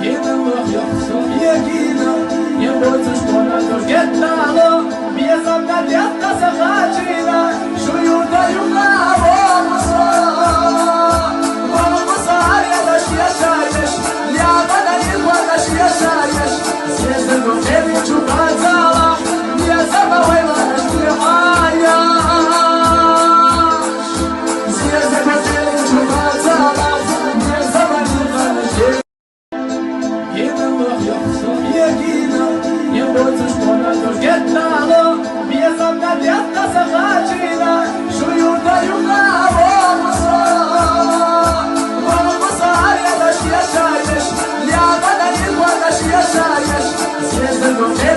i Bóg jag jegina, nie bodzę szkoda do gietalo, mnie zamnawiata zahaczyna, szuju daju prawo muso. Vamos a área das chiachaias, liada da língua das chiachaias, se do ele chupazala, minha zaba vai lá nas pirraias. Vamos